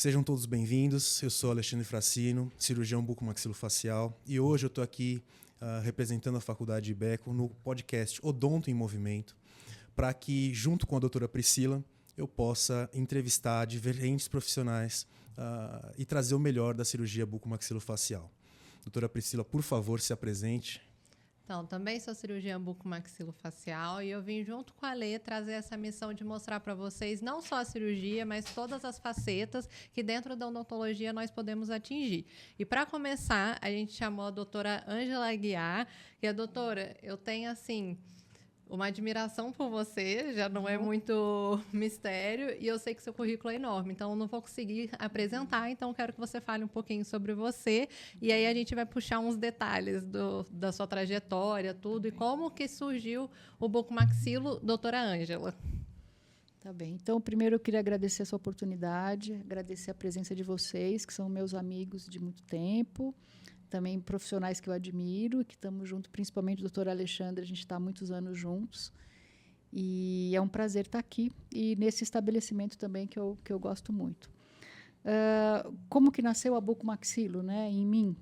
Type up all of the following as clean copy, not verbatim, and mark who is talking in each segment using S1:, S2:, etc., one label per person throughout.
S1: Sejam todos bem-vindos. Eu sou Alexandre Fracino, cirurgião bucomaxilofacial, e hoje eu estou aqui representando a Faculdade Ibeco no podcast Odonto em Movimento, para que, junto com a doutora Priscila, eu possa entrevistar diferentes profissionais e trazer o melhor da cirurgia bucomaxilofacial. Doutora Priscila, por favor, se apresente.
S2: Então, também sou cirurgiã bucomaxilofacial e eu vim junto com a Lê trazer essa missão de mostrar para vocês não só a cirurgia, mas todas as facetas que dentro da odontologia nós podemos atingir. E para começar, a gente chamou a doutora Ângela Aguiar, que doutora, eu tenho assim uma admiração por você, já não é muito mistério, e eu sei que seu currículo é enorme, então eu não vou conseguir apresentar, então quero que você fale um pouquinho sobre você, e aí a gente vai puxar uns detalhes da sua trajetória, tudo, e como que surgiu o bucomaxilo, doutora Ângela.
S3: Tá bem. Então, primeiro eu queria agradecer essa oportunidade, agradecer a presença de vocês, que são meus amigos de muito tempo, também profissionais que eu admiro, que estamos juntos, principalmente o doutor Alexandre, a gente está há muitos anos juntos. E é um prazer estar aqui e nesse estabelecimento também que eu gosto muito. Como que nasceu a bucomaxilo, né, em mim?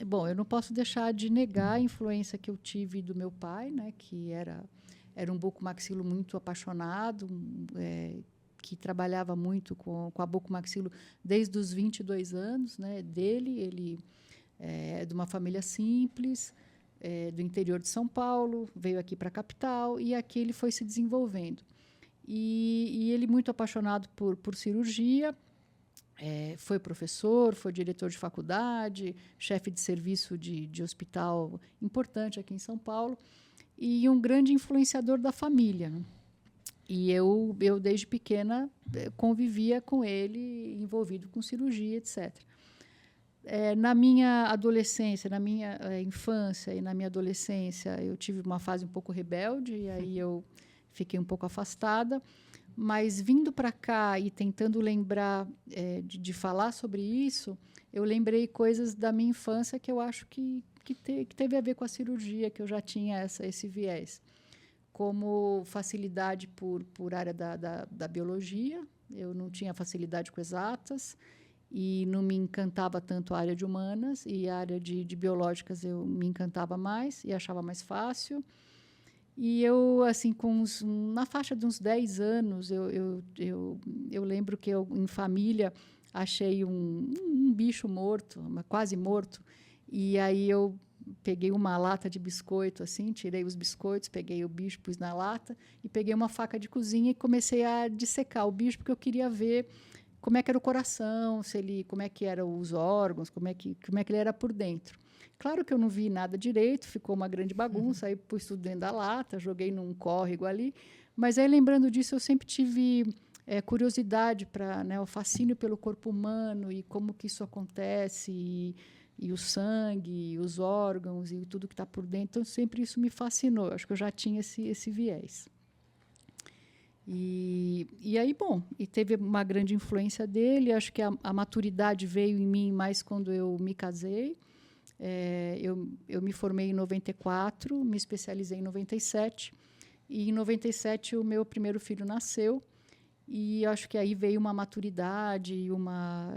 S3: Bom, eu não posso deixar de negar a influência que eu tive do meu pai, né, que era um bucomaxilo muito apaixonado, que trabalhava muito com a bucomaxilo desde os 22 anos, né, dele. Ele é de uma família simples, do interior de São Paulo, veio aqui para a capital e aqui ele foi se desenvolvendo. E ele muito apaixonado por cirurgia, foi professor, foi diretor de faculdade, chefe de serviço de hospital importante aqui em São Paulo e um grande influenciador da família, né? E eu, desde pequena, convivia com ele, envolvido com cirurgia, etc. Na minha adolescência, na minha infância e na minha adolescência, eu tive uma fase um pouco rebelde, e aí eu fiquei um pouco afastada. Mas vindo para cá e tentando lembrar de falar sobre isso, eu lembrei coisas da minha infância que eu acho que teve a ver com a cirurgia, que eu já tinha esse viés. Como facilidade por área da biologia, eu não tinha facilidade com exatas, e não me encantava tanto a área de humanas, e a área de biológicas eu me encantava mais e achava mais fácil. E eu, assim, na faixa de uns 10 anos, eu lembro que eu, em família, achei um bicho morto, quase morto, e aí eu peguei uma lata de biscoito, assim, tirei os biscoitos, peguei o bicho, pus na lata, e peguei uma faca de cozinha e comecei a dissecar o bicho, porque eu queria ver como é que era o coração, como é que eram os órgãos, como é que ele era por dentro. Claro que eu não vi nada direito, ficou uma grande bagunça, aí pus tudo dentro da lata, joguei num córrego ali, mas aí, lembrando disso, eu sempre tive curiosidade o fascínio pelo corpo humano e como que isso acontece, e o sangue, e os órgãos e tudo que está por dentro. Então, sempre isso me fascinou. Acho que eu já tinha esse viés. E aí, bom, e teve uma grande influência dele. Acho que a maturidade veio em mim mais quando eu me casei. Eu me formei em 94, me especializei em 97. E em 97 o meu primeiro filho nasceu. E acho que aí veio uma maturidade e uma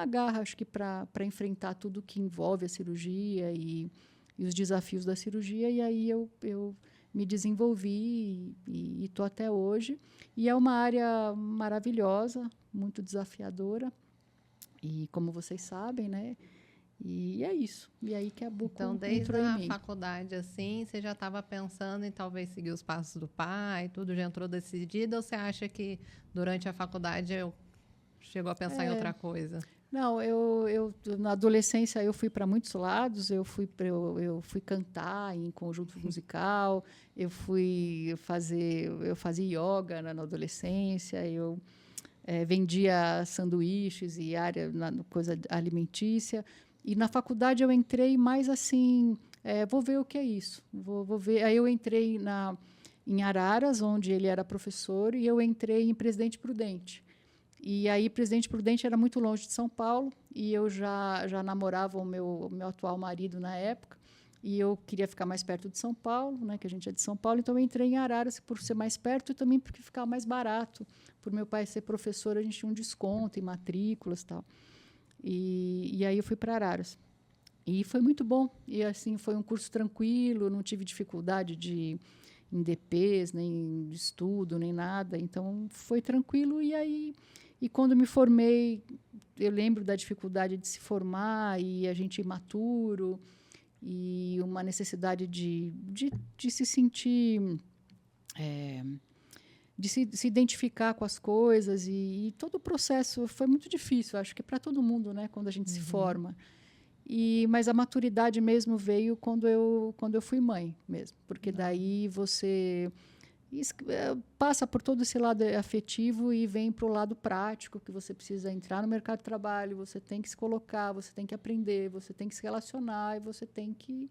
S3: garra, acho que para enfrentar tudo que envolve a cirurgia e os desafios da cirurgia. E aí eu me desenvolvi e estou até hoje. E é uma área maravilhosa, muito desafiadora. E como vocês sabem, né? E é isso. E aí que a buco
S2: então, desde
S3: entrou em
S2: a
S3: mim.
S2: faculdade, assim, você já estava pensando em talvez seguir os passos do pai, tudo já entrou decidida, ou você acha que durante a faculdade chegou a pensar em outra coisa?
S3: Não, eu na adolescência eu fui para muitos lados. Eu fui cantar em conjunto musical, eu fazia yoga na adolescência, eu vendia sanduíches e área coisa alimentícia. E na faculdade eu entrei mais assim, vou ver o que é isso, vou ver. Aí eu entrei em Araras, onde ele era professor, e eu entrei em Presidente Prudente. E aí, Presidente Prudente era muito longe de São Paulo, e eu já namorava o meu atual marido na época. e eu queria ficar mais perto de São Paulo, né, que a gente é de São Paulo, então eu entrei em Araras por ser mais perto e também porque ficava mais barato. Por meu pai ser professor, a gente tinha um desconto em matrículas e tal. E aí eu fui para Araras. E foi muito bom. E assim, foi um curso tranquilo, não tive dificuldade em DPs, nem de estudo, nem nada. Então foi tranquilo. E quando me formei, eu lembro da dificuldade de se formar e a gente imaturo e uma necessidade de se sentir, de se identificar com as coisas e todo o processo foi muito difícil. Acho que é para todo mundo, né? Quando a gente se forma. Mas a maturidade mesmo veio quando eu fui mãe mesmo, porque daí você passa por todo esse lado afetivo e vem para o lado prático, que você precisa entrar no mercado de trabalho, você tem que se colocar, você tem que aprender, você tem que se relacionar e você tem que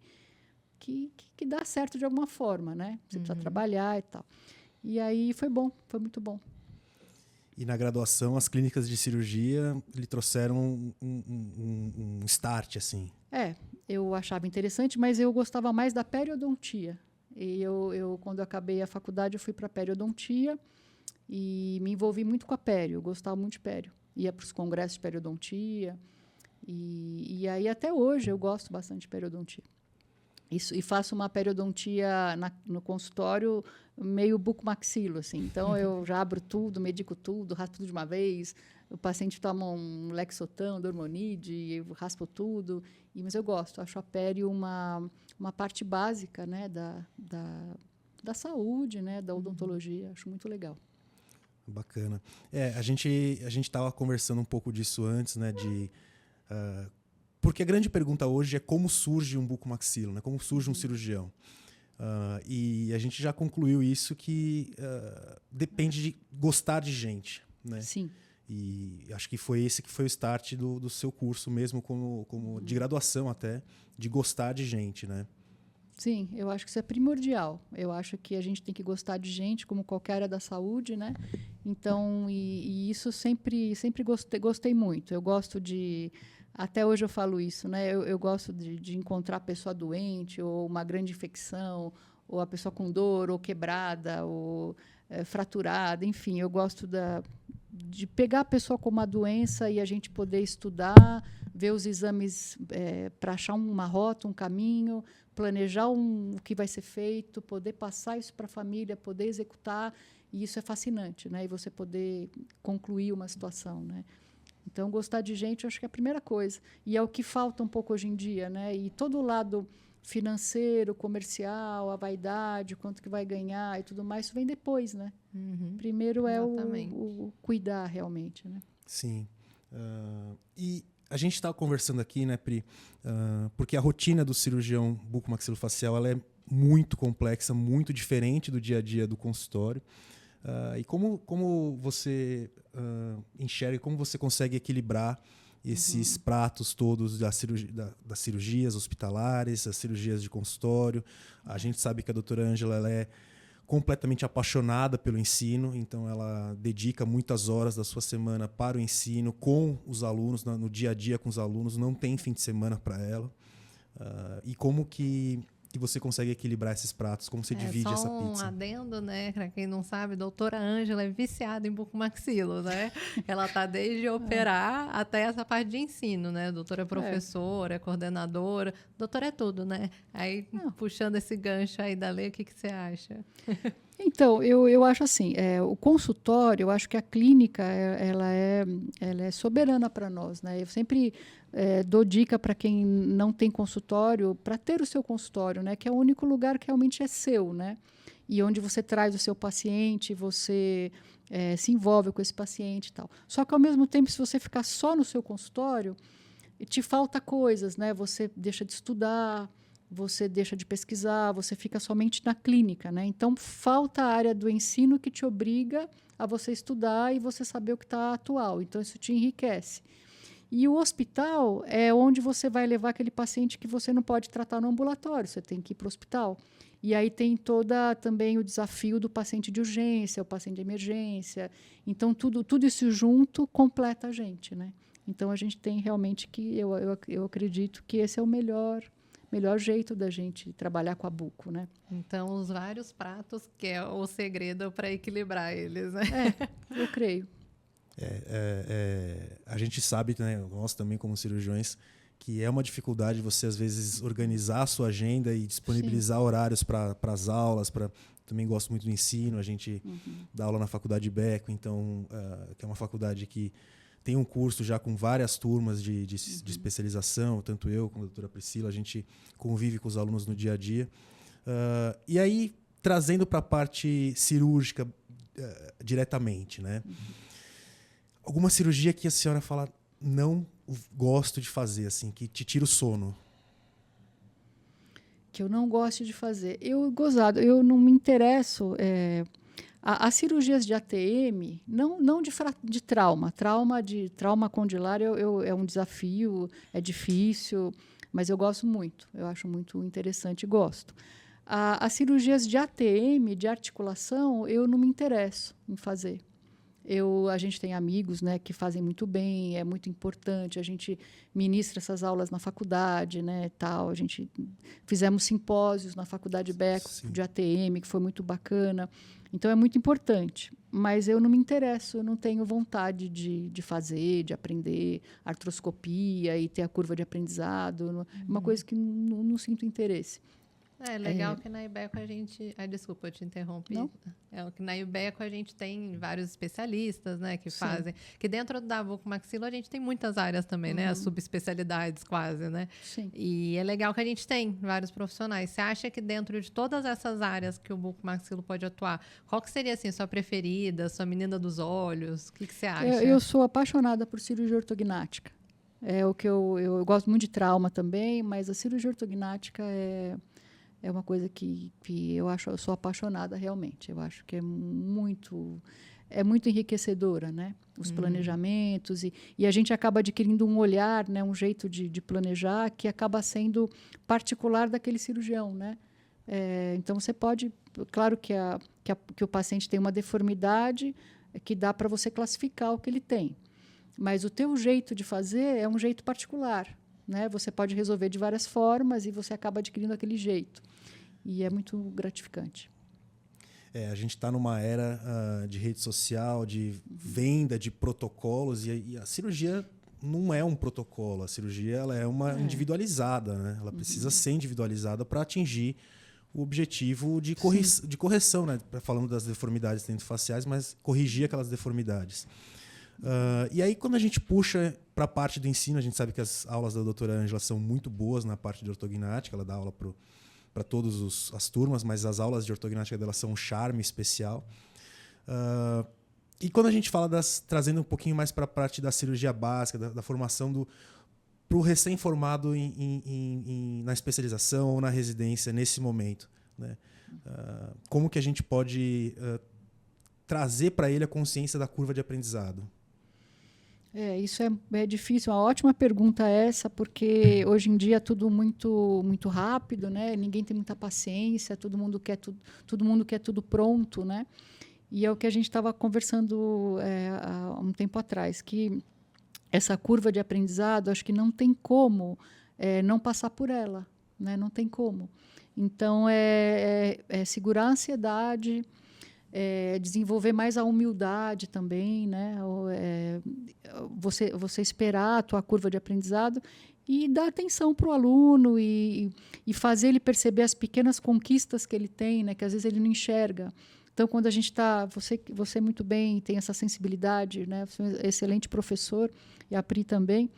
S3: dar certo de alguma forma, né? Você precisa trabalhar e tal. E aí foi bom, foi muito bom.
S1: E na graduação, as clínicas de cirurgia lhe trouxeram um start, assim.
S3: Eu achava interessante, mas eu gostava mais da periodontia. E quando eu acabei a faculdade, eu fui para a periodontia e me envolvi muito com a pério. Eu gostava muito de pério. Ia para os congressos de periodontia. E aí, até hoje, eu gosto bastante de periodontia. E faço uma periodontia no consultório meio bucomaxilo, assim. Então, eu já abro tudo, medico tudo, raspo tudo de uma vez. O paciente toma um Lexotan, Dormonide, eu raspo tudo. Mas eu gosto, acho a pério uma parte básica, né, da saúde, né, da odontologia. Acho muito legal.
S1: Bacana. A gente estava conversando um pouco disso antes, né, porque a grande pergunta hoje é como surge um bucomaxilo, né? Como surge um cirurgião. E a gente já concluiu isso que depende de gostar de gente, né?
S3: Sim.
S1: E acho que foi esse que foi o start do seu curso mesmo, como de graduação até, de gostar de gente, né?
S3: Sim, eu acho que isso é primordial. Eu acho que a gente tem que gostar de gente, como qualquer área da saúde, né? Então, e isso sempre gostei muito. Eu gosto de... Até hoje eu falo isso, né? Eu gosto de encontrar a pessoa doente, ou uma grande infecção, ou a pessoa com dor, ou quebrada, ou fraturada, enfim. Eu gosto de pegar a pessoa com uma doença e a gente poder estudar, ver os exames para achar uma rota, um caminho, planejar o que vai ser feito, poder passar isso para a família, poder executar, e isso é fascinante, né? E você poder concluir uma situação, né? Então, gostar de gente, eu acho que é a primeira coisa. E é o que falta um pouco hoje em dia, né? E todo o lado financeiro, comercial, a vaidade, quanto que vai ganhar e tudo mais, isso vem depois, né? Primeiro é o cuidar realmente, né?
S1: Sim. E a gente estava conversando aqui, né, Pri? Porque a rotina do cirurgião bucomaxilofacial ela é muito complexa, muito diferente do dia a dia do consultório. E como você enxerga, como você consegue equilibrar esses pratos todos das cirurgias hospitalares, as cirurgias de consultório? A gente sabe que a doutora Ângela ela é completamente apaixonada pelo ensino, então ela dedica muitas horas da sua semana para o ensino com os alunos, no dia a dia com os alunos, não tem fim de semana para ela. E como que você consegue equilibrar esses pratos? Como você divide essa pizza?
S2: Só um adendo, né? Para quem não sabe, a doutora Ângela é viciada em bucomaxilo, né? Ela tá desde operar até essa parte de ensino, né? A doutora é professora, é coordenadora, doutora é tudo, né? Aí, puxando esse gancho aí da lei, o que você acha?
S3: Então, eu acho assim, o consultório, eu acho que a clínica, ela é soberana para nós, né? Eu sempre dou dica para quem não tem consultório, para ter o seu consultório, né? Que é o único lugar que realmente é seu, né? E onde você traz o seu paciente, você se envolve com esse paciente e tal. Só que, ao mesmo tempo, se você ficar só no seu consultório, te falta coisas, né? Você deixa de estudar, você deixa de pesquisar, você fica somente na clínica, né? Então, falta a área do ensino que te obriga a você estudar e você saber o que está atual. Então, isso te enriquece. E o hospital é onde você vai levar aquele paciente que você não pode tratar no ambulatório, você tem que ir para o hospital. E aí tem também o desafio do paciente de urgência, o paciente de emergência. Então, tudo isso junto completa a gente, né? Então, a gente tem realmente que, eu acredito que esse é o melhor melhor jeito da gente trabalhar com a buco, né?
S2: Então, os vários pratos que é o segredo para equilibrar eles, né?
S3: Eu creio.
S1: A gente sabe, né, nós também como cirurgiões, que é uma dificuldade você, às vezes, organizar a sua agenda e disponibilizar horários para as aulas. Também gosto muito do ensino, a gente dá aula na faculdade Beco, então, que é uma faculdade que tem um curso já com várias turmas de especialização, tanto eu como a doutora Priscila, a gente convive com os alunos no dia a dia. E aí, trazendo para a parte cirúrgica diretamente, né? Alguma cirurgia que a senhora fala, não gosto de fazer, assim, que te tira o sono?
S3: Que eu não gosto de fazer. Eu não me interesso. As cirurgias de ATM, não de trauma. Trauma condilar é um desafio, é difícil, mas eu gosto muito. Eu acho muito interessante e gosto. As cirurgias de ATM, de articulação, eu não me interesso em fazer. A gente tem amigos, né, que fazem muito bem, é muito importante. A gente ministra essas aulas na faculdade, né, tal. A gente fizemos simpósios na faculdade Beco de ATM, que foi muito bacana. Então é muito importante. Mas eu não me interesso, eu não tenho vontade de fazer, de aprender artroscopia e ter a curva de aprendizado. É uma coisa que não sinto interesse.
S2: É legal que na Ibeco a gente... desculpa, eu te interrompi.
S3: Não?
S2: Que na Ibeco a gente tem vários especialistas, né, que fazem. Que dentro da bucomaxilo a gente tem muitas áreas também, né? As subespecialidades quase, né?
S3: Sim.
S2: E é legal que a gente tem vários profissionais. Você acha que dentro de todas essas áreas que o bucomaxilo pode atuar, qual que seria, assim, sua preferida, sua menina dos olhos? O que você acha?
S3: Eu sou apaixonada por cirurgia ortognática. Eu gosto muito de trauma também, mas a cirurgia ortognática é uma coisa que eu sou apaixonada realmente. Eu acho que é muito enriquecedora, né? Os planejamentos e a gente acaba adquirindo um olhar, né? Um jeito de planejar que acaba sendo particular daquele cirurgião, né? Então você pode, claro que o paciente tem uma deformidade que dá para você classificar o que ele tem, mas o teu jeito de fazer é um jeito particular, né? Você pode resolver de várias formas e você acaba adquirindo aquele jeito. E é muito gratificante.
S1: A gente está numa era de rede social, de venda de protocolos, e a cirurgia não é um protocolo. A cirurgia ela é uma individualizada, né? Ela precisa ser individualizada para atingir o objetivo de correção, né? Falando das deformidades faciais, mas corrigir aquelas deformidades. E aí, quando a gente puxa para a parte do ensino, a gente sabe que as aulas da doutora Ângela são muito boas na parte de ortognática, ela dá aula para todas as turmas, mas as aulas de ortognática dela são um charme especial. E quando a gente fala trazendo um pouquinho mais para a parte da cirurgia básica, da formação para o recém-formado na especialização ou na residência nesse momento, né? Como que a gente pode trazer para ele a consciência da curva de aprendizado?
S3: Isso é difícil. Uma ótima pergunta essa, porque hoje em dia é tudo muito, muito rápido, né? Ninguém tem muita paciência, todo mundo quer tudo pronto, né? E é o que a gente estava conversando há um tempo atrás, que essa curva de aprendizado, acho que não tem como não passar por ela, né? Não tem como. Então, segurar a ansiedade, desenvolver mais a humildade também, né? Você esperar a tua curva de aprendizado e dar atenção para o aluno e fazer ele perceber as pequenas conquistas que ele tem, né? Que às vezes ele não enxerga. Então, quando a gente está... Você muito bem tem essa sensibilidade, né? Você é um excelente professor, e a Pri também.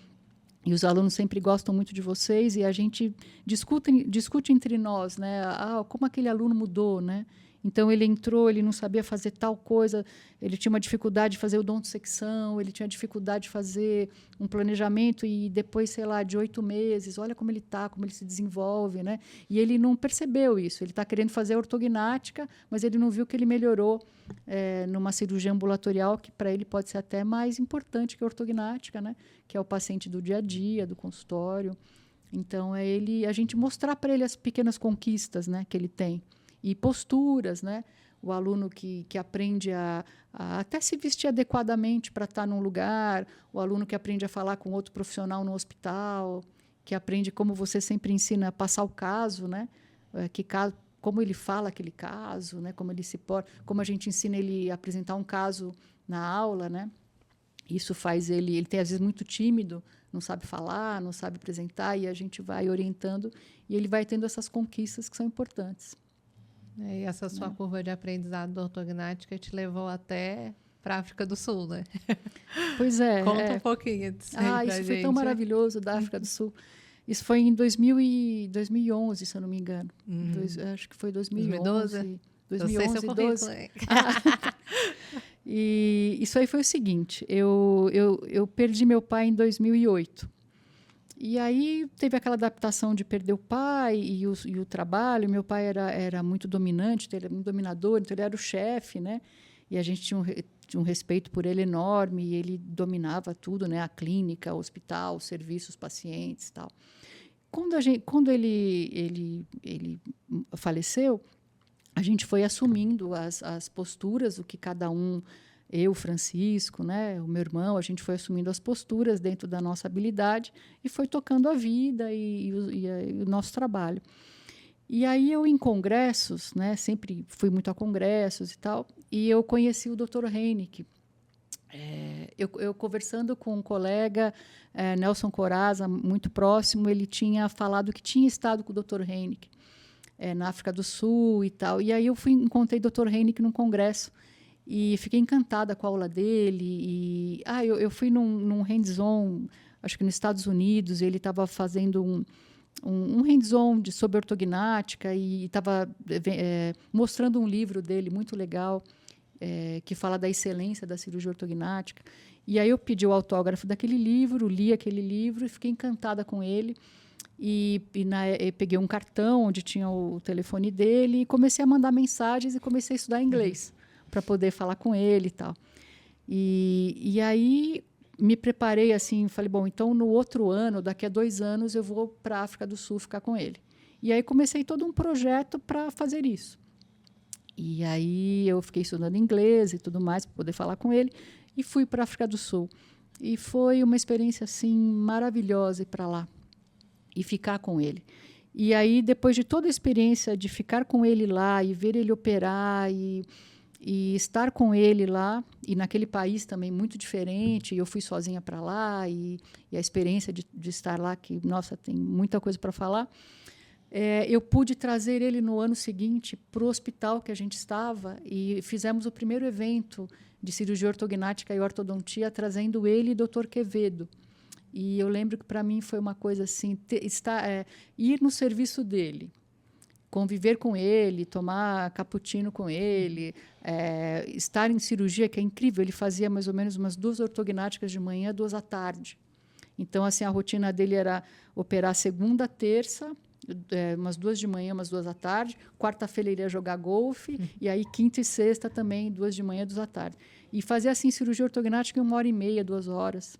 S3: E os alunos sempre gostam muito de vocês, e a gente discute entre nós, né? Como aquele aluno mudou, né? Então, ele entrou, ele não sabia fazer tal coisa, ele tinha uma dificuldade de fazer odontosecção, ele tinha dificuldade de fazer um planejamento e depois, sei lá, de 8 meses, olha como ele está, como ele se desenvolve, né? E ele não percebeu isso. Ele está querendo fazer ortognática, mas ele não viu que ele melhorou numa cirurgia ambulatorial, que para ele pode ser até mais importante que a ortognática, né? Que é o paciente do dia a dia, do consultório. Então, a gente mostrar para ele as pequenas conquistas, né, que ele tem. E posturas, né? O aluno que aprende a até se vestir adequadamente para estar num lugar, o aluno que aprende a falar com outro profissional no hospital. que aprende como você sempre ensina a passar o caso, né? Como ele fala aquele caso, né? Como ele se porta, como a gente ensina ele a apresentar um caso na aula, né? Isso faz ele tem às vezes muito tímido, não sabe falar, não sabe apresentar, e a gente vai orientando e ele vai tendo essas conquistas que são importantes.
S2: E essa sua curva de aprendizado da ortognática te levou até para a África do Sul, né?
S3: Pois é.
S2: Conta um pouquinho disso aí pra
S3: isso
S2: gente.
S3: foi tão maravilhoso da África do Sul. Isso foi em 2011, se eu não me engano. Acho que foi 2011.
S2: 2011,
S3: 2012. E isso aí foi o seguinte, eu perdi meu pai em 2008. E aí teve aquela adaptação de perder o pai e o trabalho. Meu pai era muito dominante, ele era muito dominador, então ele era o chefe, né? E a gente tinha um respeito por ele enorme, e ele dominava tudo, né? A clínica, o hospital, os serviços, os pacientes e tal. Quando ele faleceu, a gente foi assumindo as posturas, o que cada um, eu, Francisco, né, o meu irmão, a gente foi assumindo as posturas dentro da nossa habilidade e foi tocando a vida e o nosso trabalho. E aí eu, em congressos, né, sempre fui muito a congressos e tal, e eu conheci o Dr. Heineck. Eu conversando com um colega, Nelson Coraza, muito próximo, ele tinha falado que tinha estado com o Dr. Heineck na África do Sul e tal. E aí eu encontrei o Dr. Heineck num congresso e fiquei encantada com a aula dele. Eu fui num hands-on, acho que nos Estados Unidos, e ele estava fazendo um hands-on sobre ortognática e estava mostrando um livro dele muito legal, que fala da excelência da cirurgia ortognática. E aí eu pedi o autógrafo daquele livro, li aquele livro e fiquei encantada com ele. Eu peguei um cartão onde tinha o telefone dele e comecei a mandar mensagens e comecei a estudar inglês para poder falar com ele e tal. E aí me preparei assim, falei, bom, então no outro ano, daqui a 2 anos, eu vou para a África do Sul ficar com ele. E aí comecei todo um projeto para fazer isso. E aí eu fiquei estudando inglês e tudo mais para poder falar com ele e fui para a África do Sul. E foi uma experiência assim maravilhosa ir para lá e ficar com ele. E aí, depois de toda a experiência de ficar com ele lá e ver ele operar e estar com ele lá, e naquele país também muito diferente, eu fui sozinha para lá, e a experiência de estar lá, que, nossa, tem muita coisa para falar, eu pude trazer ele no ano seguinte para o hospital que a gente estava, e fizemos o primeiro evento de cirurgia ortognática e ortodontia, trazendo ele e o Dr. Quevedo. E eu lembro que para mim foi uma coisa assim, ir no serviço dele, conviver com ele, tomar cappuccino com ele, estar em cirurgia, que é incrível. Ele fazia mais ou menos umas 2 ortognáticas de manhã, 2 à tarde. Então, assim, a rotina dele era operar segunda, terça, umas 2 de manhã, umas 2 à tarde. Quarta-feira ele ia jogar golfe, e aí quinta e sexta também, 2 de manhã, 2 à tarde. E fazia assim cirurgia ortognática em 1h30, 2 horas.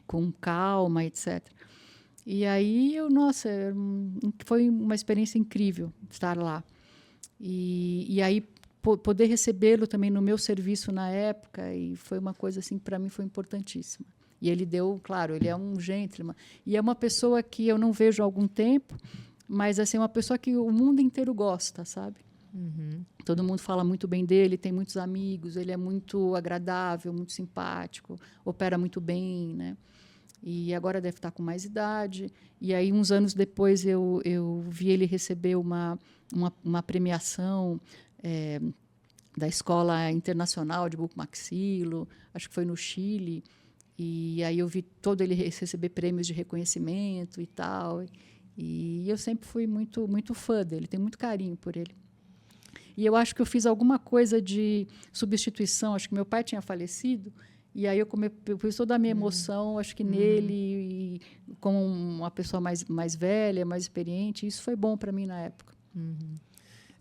S3: Com calma, etc. E aí, foi uma experiência incrível estar lá. E aí, poder recebê-lo também no meu serviço na época, e foi uma coisa, assim, para mim foi importantíssima. E ele claro, ele é um gentleman. E é uma pessoa que eu não vejo há algum tempo, mas, assim, uma pessoa que o mundo inteiro gosta, sabe?
S2: Uhum.
S3: Todo mundo fala muito bem dele, tem muitos amigos, ele é muito agradável, muito simpático, opera muito bem, né? E agora deve estar com mais idade. E aí, uns anos depois, eu vi ele receber uma premiação da Escola Internacional de Bucomaxilo, acho que foi no Chile. E aí eu vi todo ele receber prêmios de reconhecimento e tal. E eu sempre fui muito, muito fã dele, tenho muito carinho por ele. E eu acho que eu fiz alguma coisa de substituição. Acho que meu pai tinha falecido. E aí eu pus toda a minha emoção, acho que nele, e como uma pessoa mais velha, mais experiente. Isso foi bom para mim na época.
S2: Uhum.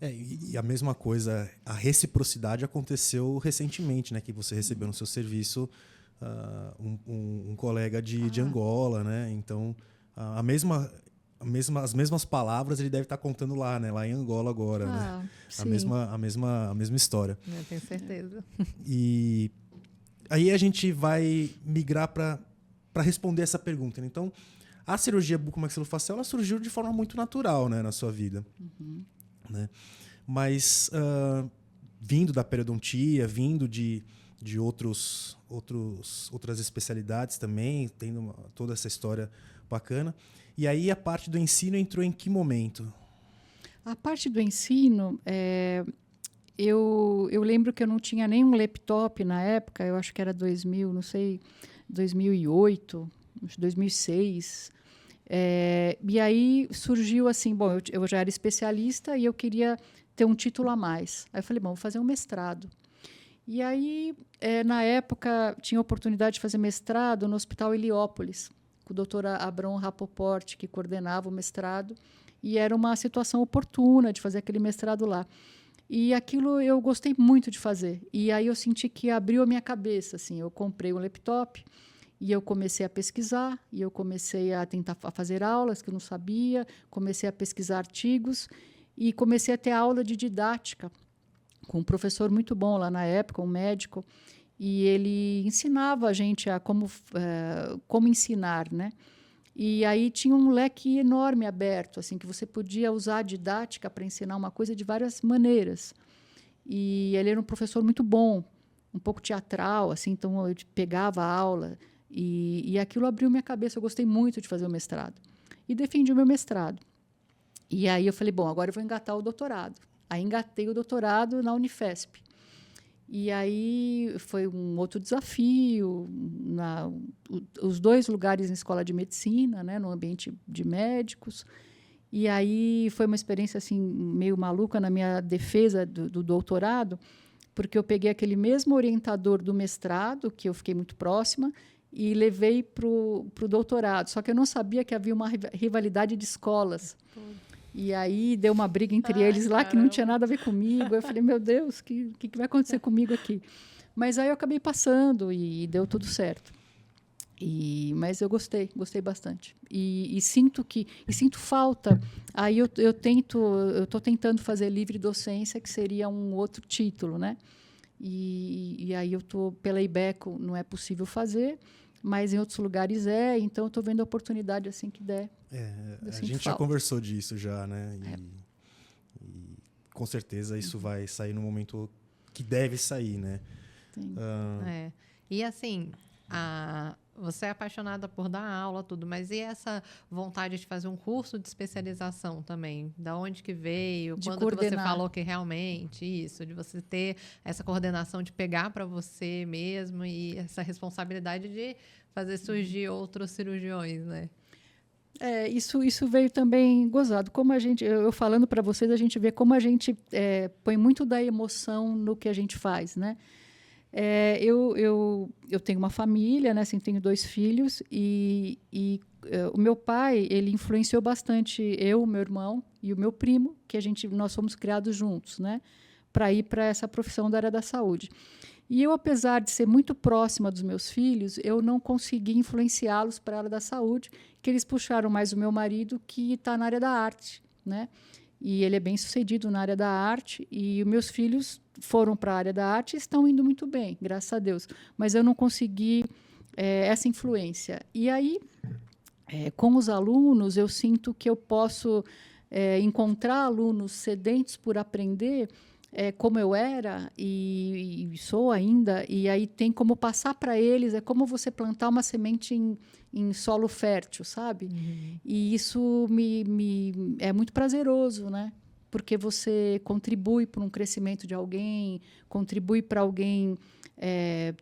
S1: E a mesma coisa, a reciprocidade aconteceu recentemente, né? Que você recebeu no seu serviço um colega de Angola, né? Então, as mesmas palavras ele deve estar contando lá, né? Lá em Angola agora, né? A mesma história.
S2: Eu tenho certeza.
S1: E aí a gente vai migrar para responder essa pergunta, né? Então, A cirurgia bucomaxilofacial ela surgiu de forma muito natural, né, na sua vida. Né? Mas vindo da periodontia, vindo de outras especialidades também, tendo toda essa história bacana. E aí a parte do ensino entrou em que momento?
S3: A parte do ensino, eu lembro que eu não tinha nenhum laptop na época, eu acho que era 2000, não sei, 2008, 2006. E aí surgiu assim, bom, eu já era especialista e eu queria ter um título a mais. Aí eu falei, bom, vou fazer um mestrado. E aí, na época, tinha a oportunidade de fazer mestrado no Hospital Heliópolis, com o doutor Abrão Rapoport, que coordenava o mestrado, e era uma situação oportuna de fazer aquele mestrado lá. E aquilo eu gostei muito de fazer. E aí eu senti que abriu a minha cabeça. Assim, eu comprei um laptop e eu comecei a pesquisar, e eu comecei a tentar fazer aulas que eu não sabia, comecei a pesquisar artigos e comecei a ter aula de didática com um professor muito bom lá na época, um médico, e ele ensinava a gente a como ensinar, né? E aí tinha um leque enorme aberto, assim, que você podia usar a didática para ensinar uma coisa de várias maneiras. E ele era um professor muito bom, um pouco teatral, assim, então eu pegava a aula e aquilo abriu minha cabeça. Eu gostei muito de fazer o mestrado e defendi o meu mestrado. E aí eu falei, bom, agora eu vou engatar o doutorado. Aí engatei o doutorado na Unifesp. E aí foi um outro desafio, os dois lugares em escola de medicina, né, no ambiente de médicos. E aí foi uma experiência assim, meio maluca na minha defesa do doutorado, porque eu peguei aquele mesmo orientador do mestrado, que eu fiquei muito próxima, e levei para o doutorado. Só que eu não sabia que havia uma rivalidade de escolas. E aí deu uma briga entre eles lá, que não tinha nada a ver comigo. Eu falei, meu Deus, o que vai acontecer comigo aqui? Mas aí eu acabei passando e deu tudo certo. Mas eu gostei bastante. E sinto falta. Aí eu estou tentando fazer livre docência, que seria um outro título, né? E aí eu estou, pela Ibeco, não é possível fazer, mas em outros lugares então eu estou vendo a oportunidade assim que der.
S1: A gente já conversou disso já, né? E com certeza isso vai sair no momento que deve sair, né?
S2: E assim, você é apaixonada por dar aula, tudo, mas e essa vontade de fazer um curso de especialização também? Da onde que veio?
S3: De
S2: quando
S3: coordenar.
S2: Que você falou que realmente isso, de você ter essa coordenação, de pegar para você mesmo e essa responsabilidade de fazer surgir outros cirurgiões, né?
S3: Isso veio também gozado. Como eu falando para vocês, a gente vê como a gente põe muito da emoção no que a gente faz, né? Eu tenho uma família, né? Assim, tenho 2 filhos e o meu pai, ele influenciou bastante eu, meu irmão e o meu primo, que nós fomos criados juntos, né? Para ir para essa profissão da área da saúde. E eu, apesar de ser muito próxima dos meus filhos, eu não consegui influenciá-los para a área da saúde, que eles puxaram mais o meu marido, que está na área da arte, né? E ele é bem sucedido na área da arte, e os meus filhos foram para a área da arte e estão indo muito bem, graças a Deus. Mas eu não consegui essa influência. E aí, com os alunos, eu sinto que eu posso encontrar alunos sedentos por aprender, como eu era e sou ainda, e aí tem como passar para eles, é como você plantar uma semente em solo fértil, sabe?
S2: Uhum.
S3: E isso me é muito prazeroso, né? Porque você contribui para um crescimento de alguém, contribui para alguém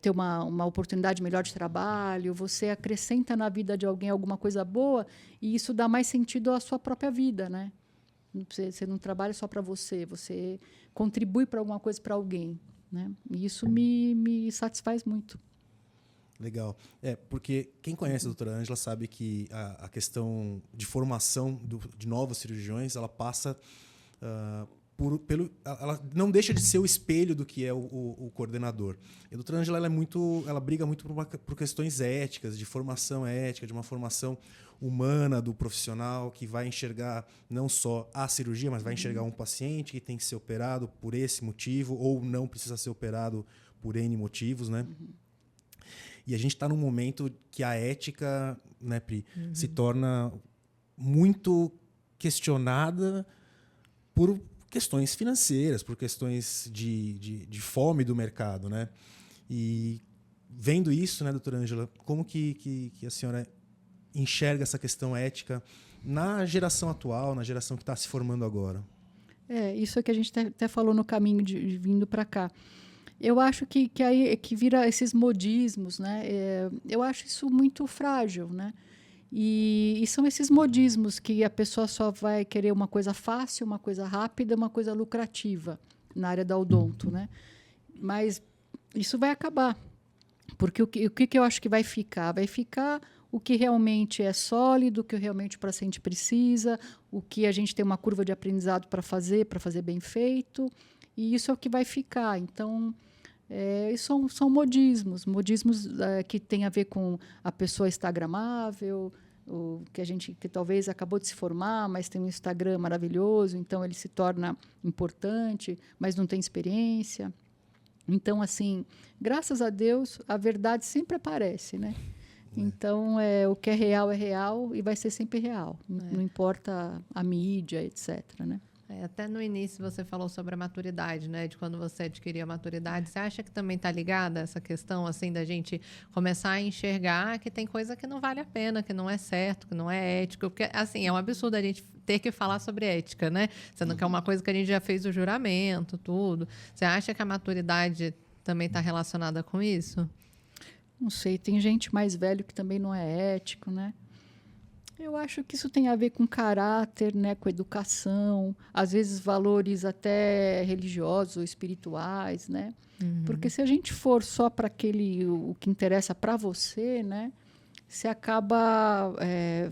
S3: ter uma oportunidade melhor de trabalho, você acrescenta na vida de alguém alguma coisa boa, e isso dá mais sentido à sua própria vida, né? Você não trabalha só para você contribui para alguma coisa para alguém, né? E isso me satisfaz muito.
S1: Legal. Porque quem conhece a doutora Ângela sabe que a questão de formação de novos cirurgiões, ela passa ela não deixa de ser o espelho do que é o coordenador. E a doutora Ângela ela briga muito por questões éticas, de formação ética, de uma formação humana do profissional que vai enxergar não só a cirurgia, mas vai enxergar um paciente que tem que ser operado por esse motivo ou não precisa ser operado por N motivos, né? E a gente está num momento que a ética, né, Pri, se torna muito questionada por questões financeiras, por questões de fome do mercado, né? E vendo isso, né, doutora Ângela, como que a senhora enxerga essa questão ética na geração atual, na geração que está se formando agora?
S3: Isso é que a gente até falou no caminho de vindo para cá. Eu acho que aí que vira esses modismos, né? Eu acho isso muito frágil, né? E são esses modismos que a pessoa só vai querer uma coisa fácil, uma coisa rápida, uma coisa lucrativa na área da odonto, né? Mas isso vai acabar, porque o que eu acho que vai ficar? Vai ficar o que realmente é sólido, o que realmente o paciente precisa, o que a gente tem uma curva de aprendizado para fazer bem feito, e isso é o que vai ficar. Então, são modismos que tem a ver com a pessoa instagramável, que talvez acabou de se formar, mas tem um Instagram maravilhoso, então ele se torna importante, mas não tem experiência. Então, assim, graças a Deus, a verdade sempre aparece, né? Então, o que é real e vai ser sempre real. Não importa a mídia, etc., né?
S2: Até no início você falou sobre a maturidade, né? De quando você adquirir a maturidade. Você acha que também está ligada essa questão, assim, da gente começar a enxergar que tem coisa que não vale a pena, que não é certo, que não é ético? Porque, assim, é um absurdo a gente ter que falar sobre ética, né? Sendo que é uma coisa que a gente já fez o juramento, tudo. Você acha que a maturidade também está relacionada com isso?
S3: Não sei, tem gente mais velho que também não é ético, né? Eu acho que isso tem a ver com caráter, né, com educação, às vezes valores até religiosos ou espirituais, né? Porque se a gente for só para o que interessa para você, né, você acaba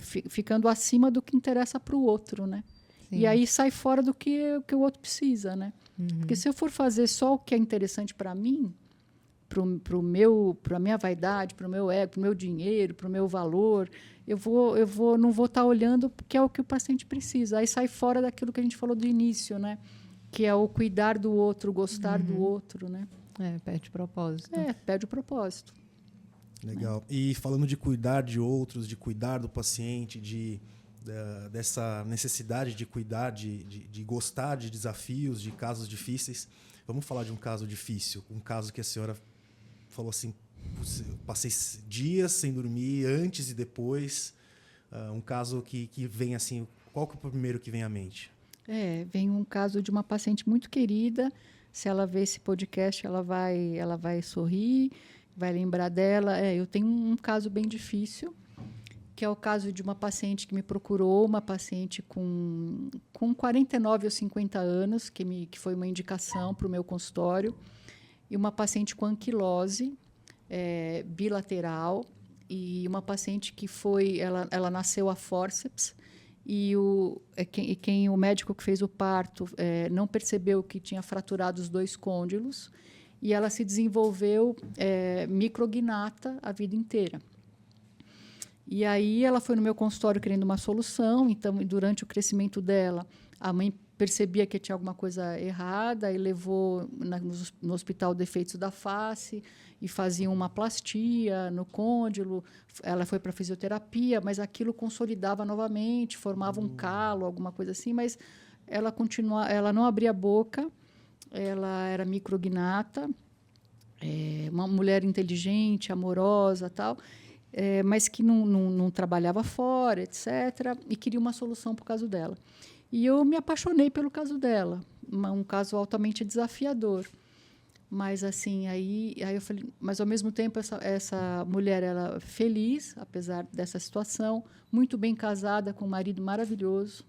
S3: ficando acima do que interessa para o outro, né? Sim. E aí sai fora do que o outro precisa, né? Porque se eu for fazer só o que é interessante para mim, para a minha vaidade, para o meu ego, para o meu dinheiro, para o meu valor, não vou estar olhando porque é o que o paciente precisa. Aí sai fora daquilo que a gente falou do início, né? Que é o cuidar do outro, gostar do outro, né?
S2: Perde o propósito.
S3: Perde o propósito.
S1: Legal. E falando de cuidar de outros, de cuidar do paciente, dessa necessidade de cuidar, de gostar de desafios, de casos difíceis, vamos falar de um caso difícil, um caso que a senhora falou assim, passei dias sem dormir, antes e depois, um caso que vem assim, qual que é o primeiro que vem à mente?
S3: Vem um caso de uma paciente muito querida, se ela ver esse podcast, ela vai sorrir, vai lembrar dela. Eu tenho um caso bem difícil, que é o caso de uma paciente que me procurou, uma paciente com 49 ou 50 anos, que foi uma indicação para o meu consultório, e uma paciente com anquilose bilateral, e uma paciente que ela nasceu a fórceps, e quem o médico que fez o parto não percebeu que tinha fraturado os 2 côndilos, e ela se desenvolveu micrognata a vida inteira. E aí ela foi no meu consultório querendo uma solução, então, durante o crescimento dela, a mãe percebia que tinha alguma coisa errada e levou no hospital defeitos da face e faziam uma plastia no côndilo. Ela foi para fisioterapia, mas aquilo consolidava novamente, formava um calo, alguma coisa assim, mas ela não abria a boca, ela era micrognata, uma mulher inteligente, amorosa, tal, mas que não trabalhava fora, etc., e queria uma solução para o caso dela. E eu me apaixonei pelo caso dela, um caso altamente desafiador. Mas assim, aí eu falei, mas ao mesmo tempo essa mulher, ela feliz, apesar dessa situação, muito bem casada, com um marido maravilhoso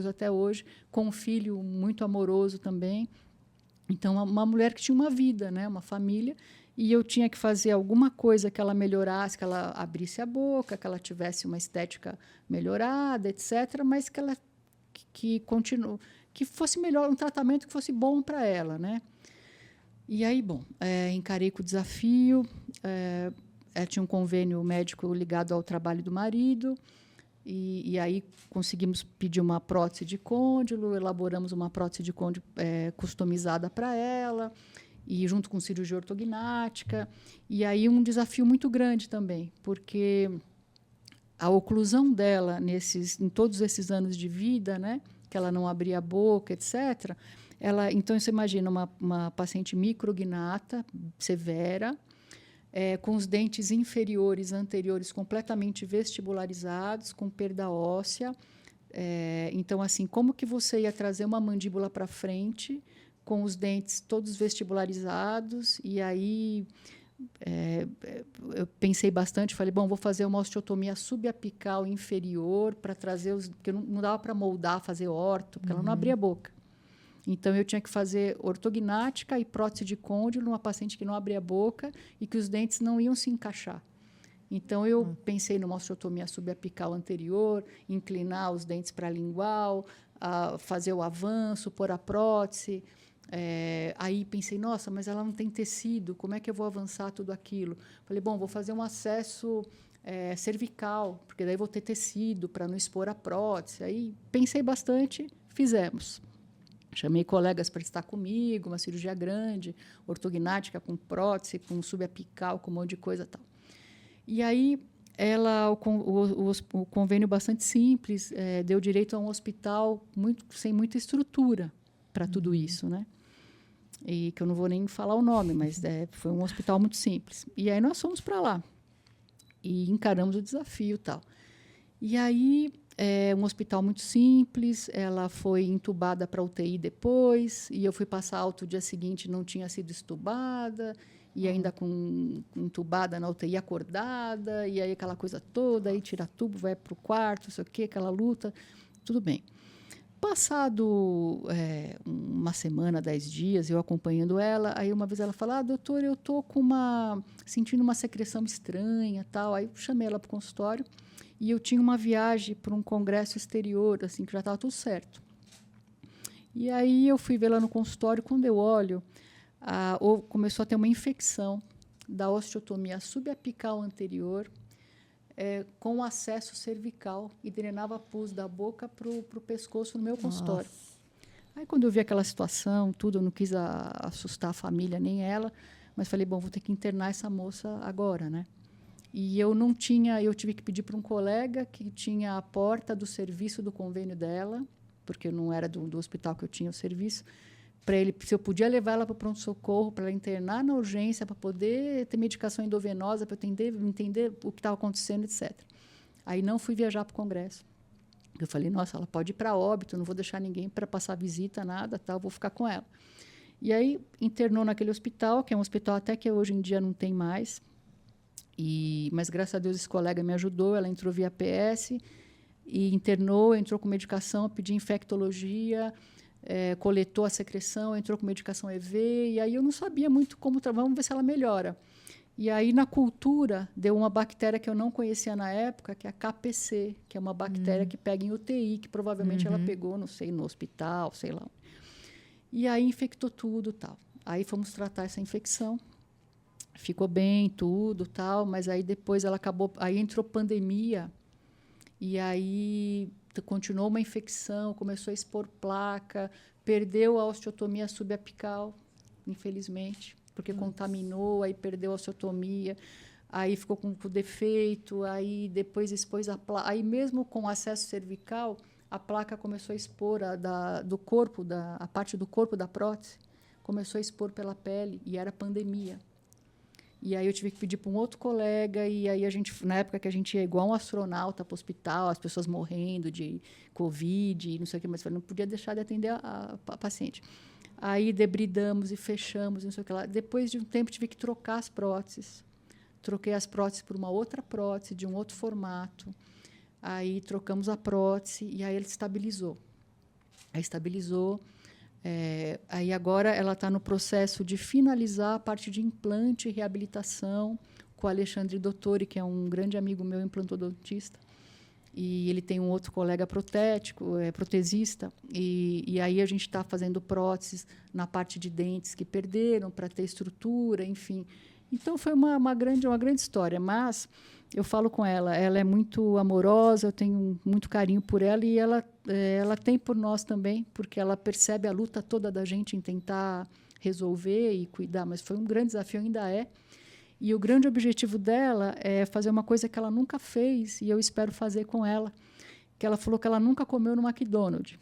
S3: até hoje, com um filho muito amoroso também. Então, uma mulher que tinha uma vida, né, uma família, e eu tinha que fazer alguma coisa que ela melhorasse, que ela abrisse a boca, que ela tivesse uma estética melhorada, etc., mas que fosse melhor, um tratamento que fosse bom para ela, né? E aí, encarei com o desafio. Tinha um convênio médico ligado ao trabalho do marido, e aí conseguimos pedir uma prótese de côndilo, elaboramos uma prótese de côndilo customizada para ela, e junto com cirurgia ortognática. E aí um desafio muito grande também, porque a oclusão dela em todos esses anos de vida, né, que ela não abria a boca, etc. Então, você imagina uma paciente micrognata, severa, com os dentes inferiores, anteriores completamente vestibularizados, com perda óssea. Então, assim, como que você ia trazer uma mandíbula para frente com os dentes todos vestibularizados? E aí eu pensei bastante, falei, bom, vou fazer uma osteotomia subapical inferior para trazer porque não dava para moldar, fazer orto, porque ela não abria a boca. Então, eu tinha que fazer ortognática e prótese de côndilo numa paciente que não abria a boca e que os dentes não iam se encaixar. Então, eu pensei numa osteotomia subapical anterior, inclinar os dentes para a lingual, fazer o avanço, pôr a prótese. Aí pensei, nossa, mas ela não tem tecido, como é que eu vou avançar tudo aquilo? Falei, bom, vou fazer um acesso cervical, porque daí vou ter tecido para não expor a prótese. Aí pensei bastante, fizemos. Chamei colegas para estar comigo, uma cirurgia grande, ortognática com prótese, com subapical, com um monte de coisa e tal. E aí, o convênio bastante simples, deu direito a um hospital sem muita estrutura para tudo isso, né? E que eu não vou nem falar o nome, mas foi um hospital muito simples. E aí nós fomos para lá e encaramos o desafio e tal. E aí, um hospital muito simples, ela foi entubada para UTI depois, e eu fui passar alta o dia seguinte, não tinha sido estubada, e ainda com entubada na UTI acordada, e aí aquela coisa toda, aí tira tubo, vai para o quarto, não sei o quê, aquela luta, tudo bem. Passado uma semana, 10 dias, eu acompanhando ela, aí uma vez ela fala, doutora, eu estou sentindo uma secreção estranha, tal. Aí eu chamei ela para o consultório, e eu tinha uma viagem para um congresso exterior, assim, que já estava tudo certo. E aí eu fui ver lá no consultório, quando eu olho, começou a ter uma infecção da osteotomia subapical anterior, com acesso cervical, e drenava pus da boca para o pescoço no meu consultório. Aí, quando eu vi aquela situação, tudo, eu não quis assustar a família, nem ela, mas falei, bom, vou ter que internar essa moça agora, né? E eu tive que pedir para um colega que tinha a porta do serviço do convênio dela, porque não era do hospital que eu tinha o serviço, para ele, se eu podia levar ela para o pronto-socorro, para ela internar na urgência, para poder ter medicação endovenosa, para eu entender o que estava acontecendo, etc. Aí não fui viajar para o congresso. Eu falei, nossa, ela pode ir para óbito, não vou deixar ninguém para passar visita, nada, tá, vou ficar com ela. E aí internou naquele hospital, que é um hospital até que hoje em dia não tem mais, mas graças a Deus esse colega me ajudou, ela entrou via PS, e entrou com medicação, pedi infectologia, coletou a secreção, entrou com medicação EV, e aí eu não sabia muito como vamos ver se ela melhora. E aí, na cultura, deu uma bactéria que eu não conhecia na época, que é a KPC, que é uma bactéria que pega em UTI, que provavelmente ela pegou, não sei, no hospital, sei lá. E aí infectou tudo, tal. Aí fomos tratar essa infecção, ficou bem, tudo, tal, mas aí depois ela acabou, aí entrou pandemia, e aí continuou uma infecção, começou a expor placa, perdeu a osteotomia subapical, infelizmente, porque contaminou, aí perdeu a osteotomia, aí ficou com defeito, aí depois expôs a placa, aí mesmo com acesso cervical, a placa começou a expor a parte do corpo da prótese, começou a expor pela pele, e era pandemia. E aí eu tive que pedir para um outro colega, e aí na época que a gente ia igual um astronauta para o hospital, as pessoas morrendo de Covid, e não sei o que, mas eu não podia deixar de atender a paciente. Aí debridamos e fechamos, não sei o que lá. Depois de um tempo, tive que trocar as próteses. Troquei as próteses por uma outra prótese, de um outro formato. Aí trocamos a prótese, e aí ele estabilizou. Aí estabilizou. Aí agora ela está no processo de finalizar a parte de implante e reabilitação com o Alexandre Dottori, que é um grande amigo meu, implantodontista. E ele tem um outro colega protesista. E aí a gente está fazendo próteses na parte de dentes que perderam para ter estrutura, enfim. Então, foi uma grande história. Mas eu falo com ela é muito amorosa, eu tenho muito carinho por ela, e ela tem por nós também, porque ela percebe a luta toda da gente em tentar resolver e cuidar, mas foi um grande desafio, ainda é. E o grande objetivo dela é fazer uma coisa que ela nunca fez, e eu espero fazer com ela, que ela falou que ela nunca comeu no McDonald's.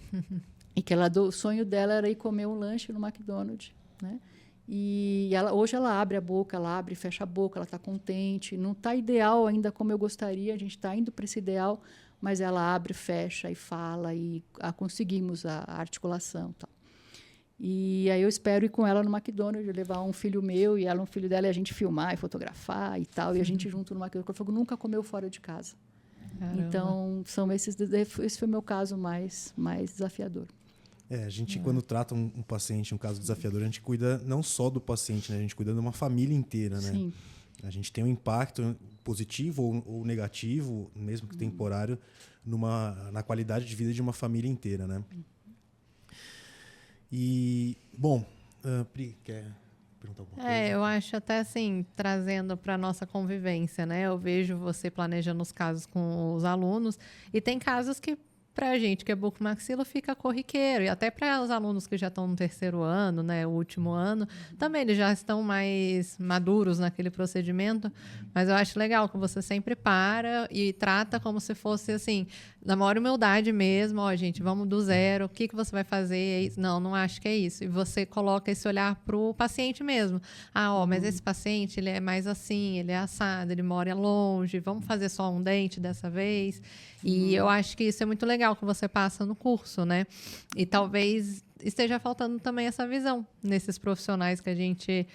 S3: E que o sonho dela era ir comer um lanche no McDonald's, né? E hoje ela abre a boca, ela abre e fecha a boca, ela está contente. Não está ideal ainda como eu gostaria, a gente está indo para esse ideal, mas ela abre, fecha e fala, e conseguimos a articulação. Tal. E aí eu espero ir com ela no McDonald's, levar um filho meu e ela um filho dela, e a gente filmar e fotografar e tal, e a gente junto no McDonald's. Ela falou, nunca comeu fora de casa. Caramba. Então, esse foi o meu caso mais desafiador.
S1: A gente, quando trata um paciente, um caso desafiador, a gente cuida não só do paciente, né? A gente cuida de uma família inteira, né?
S3: Sim.
S1: A gente tem um impacto positivo ou negativo, mesmo que temporário, na qualidade de vida de uma família inteira, né? E, bom, Pri, quer perguntar alguma coisa?
S2: Eu acho até assim, trazendo para a nossa convivência, né? Eu vejo você planejando os casos com os alunos, e tem casos que, para a gente que é bucomaxilo, fica corriqueiro. E até para os alunos que já estão no terceiro ano, né, o último ano, também eles já estão mais maduros naquele procedimento. Mas eu acho legal que você sempre para e trata como se fosse assim, na maior humildade mesmo. Ó, gente, vamos do zero. O que você vai fazer? É isso? Não acho que é isso. E você coloca esse olhar para o paciente mesmo. Mas esse paciente, ele é mais assim, ele é assado, ele mora longe. Vamos fazer só um dente dessa vez? E eu acho que isso é muito legal que você passa no curso, né? E talvez esteja faltando também essa visão nesses profissionais que a gente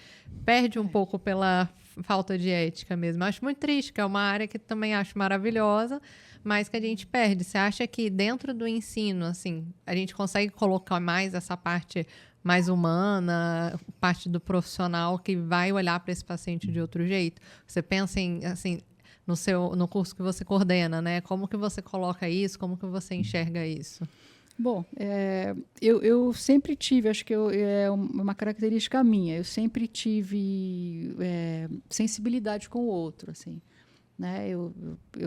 S2: perde um pouco pela falta de ética mesmo. Eu acho muito triste, que é uma área que também acho maravilhosa, mas que a gente perde. Você acha que dentro do ensino, assim, a gente consegue colocar mais essa parte mais humana, parte do profissional que vai olhar para esse paciente de outro jeito? Você pensa em, assim, no curso que você coordena, né? Como que você coloca isso? Como que você enxerga isso?
S3: Bom, eu sempre tive, acho que é uma característica minha, eu sempre tive sensibilidade com o outro, assim, né? Eu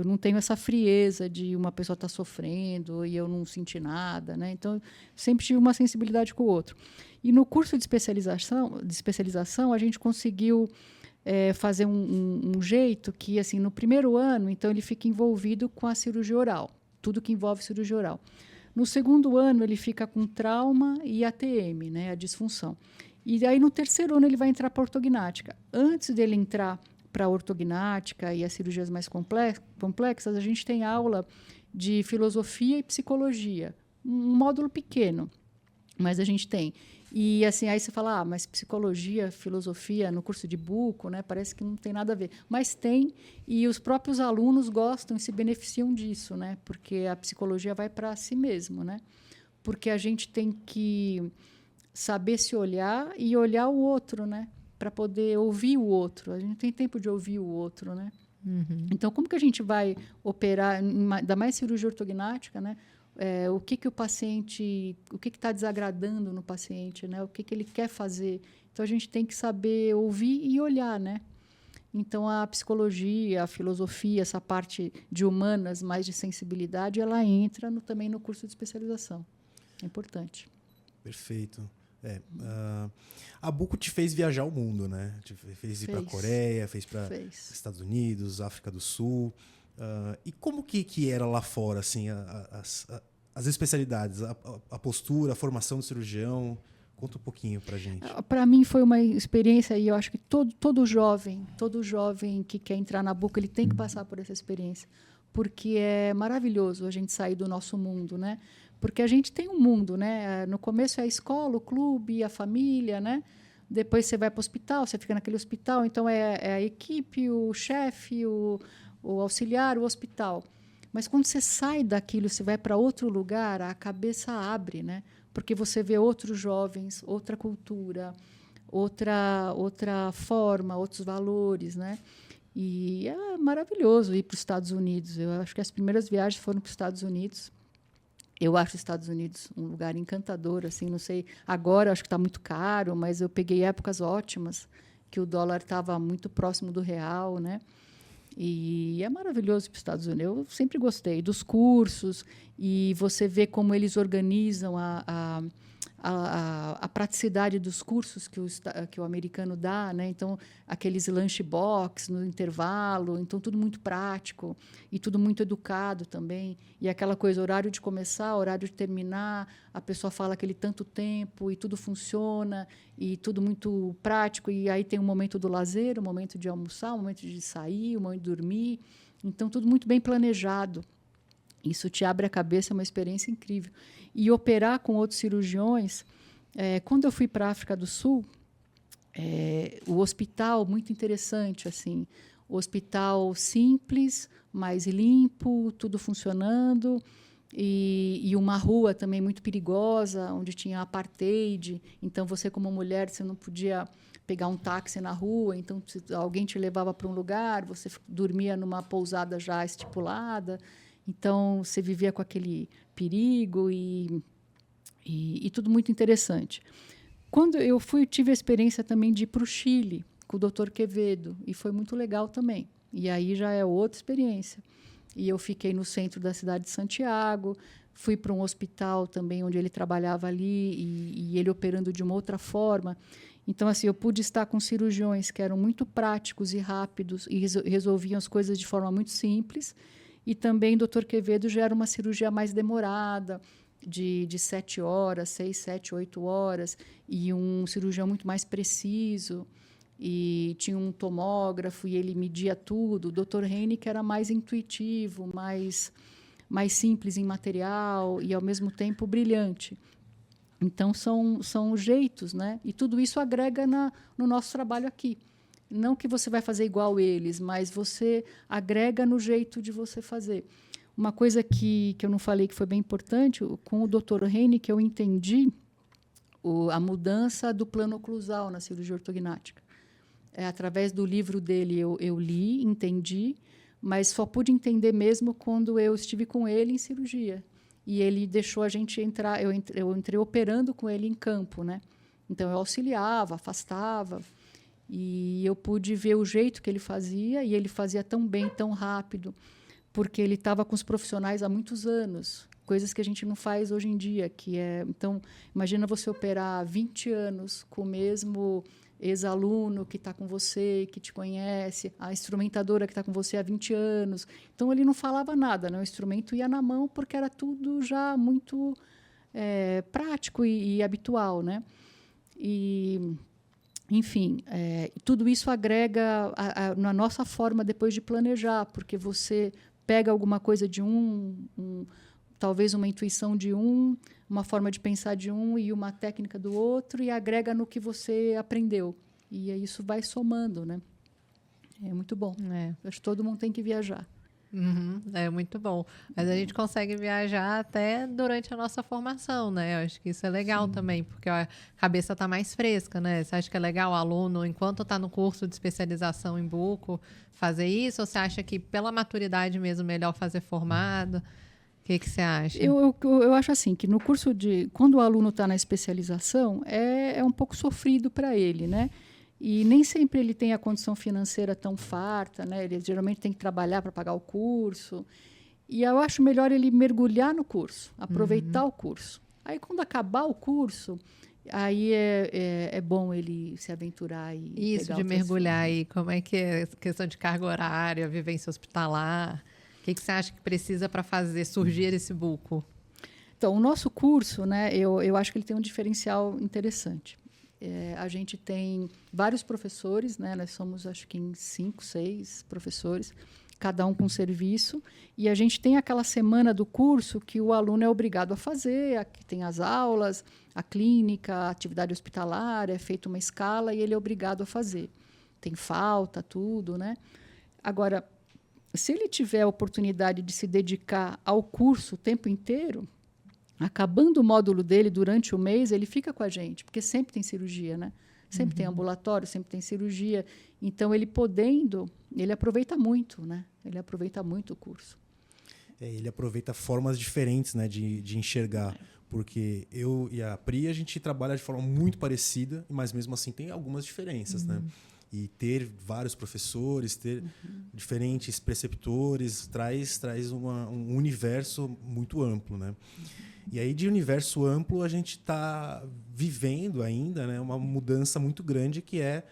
S3: não tenho essa frieza de uma pessoa estar sofrendo e eu não sentir nada, né? Então, sempre tive uma sensibilidade com o outro. E no curso de especialização a gente conseguiu fazer um jeito que, assim, no primeiro ano, então, ele fica envolvido com a cirurgia oral, tudo que envolve cirurgia oral. No segundo ano, ele fica com trauma e ATM, né, a disfunção. E aí, no terceiro ano, ele vai entrar para ortognática. Antes dele entrar para a ortognática e as cirurgias mais complexas, a gente tem aula de filosofia e psicologia. Um módulo pequeno, mas a gente tem. E assim, aí você fala, mas psicologia, filosofia no curso de buco, né, parece que não tem nada a ver. Mas tem, e os próprios alunos gostam e se beneficiam disso, né, porque a psicologia vai para si mesmo, né, porque a gente tem que saber se olhar e olhar o outro, né, para poder ouvir o outro. A gente não tem tempo de ouvir o outro, né.
S2: Uhum.
S3: Então, como que a gente vai operar, ainda mais cirurgia ortognática, né? O que o paciente, o que está desagradando no paciente, né? O que ele quer fazer. Então, a gente tem que saber ouvir e olhar, né? Então, a psicologia, a filosofia, essa parte de humanas, mais de sensibilidade, ela entra também no curso de especialização. É importante.
S1: Perfeito. A Buco te fez viajar o mundo, né? Te fez ir para a Coreia, fez para Estados Unidos, África do Sul. E como que era lá fora, assim, as especialidades, a postura, a formação do cirurgião? Conta um pouquinho para a gente.
S3: Para mim foi uma experiência, e eu acho que todo jovem que quer entrar na Buco, ele tem que passar por essa experiência, porque é maravilhoso a gente sair do nosso mundo, né? Porque a gente tem um mundo, né? No começo é a escola, o clube, a família, né? Depois você vai para o hospital, você fica naquele hospital, então é a equipe, o chefe, o auxiliar, o hospital. Mas quando você sai daquilo, você vai para outro lugar, a cabeça abre, né? Porque você vê outros jovens, outra cultura, outra forma, outros valores, né? E é maravilhoso ir para os Estados Unidos. Eu acho que as primeiras viagens foram para os Estados Unidos. Eu acho os Estados Unidos um lugar encantador, assim, não sei. Agora acho que está muito caro, mas eu peguei épocas ótimas, que o dólar estava muito próximo do real, né? E é maravilhoso para os Estados Unidos. Eu sempre gostei dos cursos, e você vê como eles organizam a praticidade dos cursos que o americano dá, né? Então, aqueles lunchbox no intervalo, então tudo muito prático e tudo muito educado também. E aquela coisa, horário de começar, horário de terminar, a pessoa fala aquele tanto tempo e tudo funciona e tudo muito prático. E aí tem um momento do lazer, um momento de almoçar, um momento de sair, um momento de dormir. Então, tudo muito bem planejado. Isso te abre a cabeça, é uma experiência incrível. E operar com outros cirurgiões, quando eu fui para a África do Sul, o hospital, muito interessante, assim, o hospital simples, mais limpo, tudo funcionando, e uma rua também muito perigosa, onde tinha apartheid, então você como mulher, você não podia pegar um táxi na rua, então se alguém te levava para um lugar, você dormia numa pousada já estipulada, então você vivia com aquele perigo e tudo muito interessante. Quando eu fui, tive a experiência também de ir para o Chile com o Dr. Quevedo e foi muito legal também. E aí já é outra experiência. E eu fiquei no centro da cidade de Santiago, fui para um hospital também onde ele trabalhava ali e ele operando de uma outra forma. Então, assim, eu pude estar com cirurgiões que eram muito práticos e rápidos e resolviam as coisas de forma muito simples. E também o Dr. Quevedo já era uma cirurgia mais demorada, de 7 horas, 6, 7, 8 horas, e um cirurgião muito mais preciso. E tinha um tomógrafo e ele media tudo. O Dr. Hennick era mais intuitivo, mais simples em material e, ao mesmo tempo, brilhante. Então, são jeitos, né? E tudo isso agrega no nosso trabalho aqui. Não que você vai fazer igual eles, mas você agrega no jeito de você fazer. Uma coisa que eu não falei que foi bem importante, com o Dr. Hennick, eu entendi a mudança do plano oclusal na cirurgia ortognática. Através do livro dele, eu li, entendi, mas só pude entender mesmo quando eu estive com ele em cirurgia. E ele deixou a gente entrar, eu entrei operando com ele em campo, né? Então, eu auxiliava, afastava, e eu pude ver o jeito que ele fazia, e ele fazia tão bem, tão rápido, porque ele estava com os profissionais há muitos anos, coisas que a gente não faz hoje em dia. Então, imagina você operar 20 anos com o mesmo ex-aluno que está com você, que te conhece, a instrumentadora que está com você há 20 anos. Então, ele não falava nada, né? O instrumento ia na mão, porque era tudo já muito prático e habitual, né? Enfim, tudo isso agrega na nossa forma depois de planejar, porque você pega alguma coisa de talvez uma intuição de uma forma de pensar de e uma técnica do outro, e agrega no que você aprendeu. E isso vai somando, né? É muito bom. Acho que todo mundo tem que viajar.
S2: Uhum, é muito bom. Mas a gente consegue viajar até durante a nossa formação, né? Eu acho que isso é legal também, porque a cabeça está mais fresca, né? Você acha que é legal o aluno, enquanto está no curso de especialização em buco, fazer isso? Ou você acha que, pela maturidade mesmo, melhor fazer formado? O que você acha?
S3: Eu acho assim, que no curso quando o aluno está na especialização, é um pouco sofrido para ele, né? E nem sempre ele tem a condição financeira tão farta, né? Ele geralmente tem que trabalhar para pagar o curso. E eu acho melhor ele mergulhar no curso, aproveitar o curso. Aí, quando acabar o curso, aí é bom ele se aventurar e
S2: isso, de mergulhar aí, como é que é a questão de carga horária, vivência hospitalar? O que você acha que precisa para fazer surgir esse buco?
S3: Então, o nosso curso, né, eu acho que ele tem um diferencial interessante. A gente tem vários professores, né? Nós somos, acho que, em 5, 6 professores, cada um com serviço, e a gente tem aquela semana do curso que o aluno é obrigado a fazer, aqui tem as aulas, a clínica, a atividade hospitalar, é feita uma escala e ele é obrigado a fazer. Tem falta, tudo, né? Agora, se ele tiver a oportunidade de se dedicar ao curso o tempo inteiro, acabando o módulo dele durante o mês, ele fica com a gente, porque sempre tem cirurgia, né? Sempre tem ambulatório, sempre tem cirurgia. Então, ele podendo, ele aproveita muito, né? Ele aproveita muito o curso.
S1: Ele aproveita formas diferentes, né, de enxergar. Porque eu e a Pri, a gente trabalha de forma muito parecida, mas mesmo assim tem algumas diferenças, né? E ter vários professores, ter diferentes preceptores, traz um universo muito amplo, né? E aí, de universo amplo, a gente está vivendo ainda, né, uma mudança muito grande, que é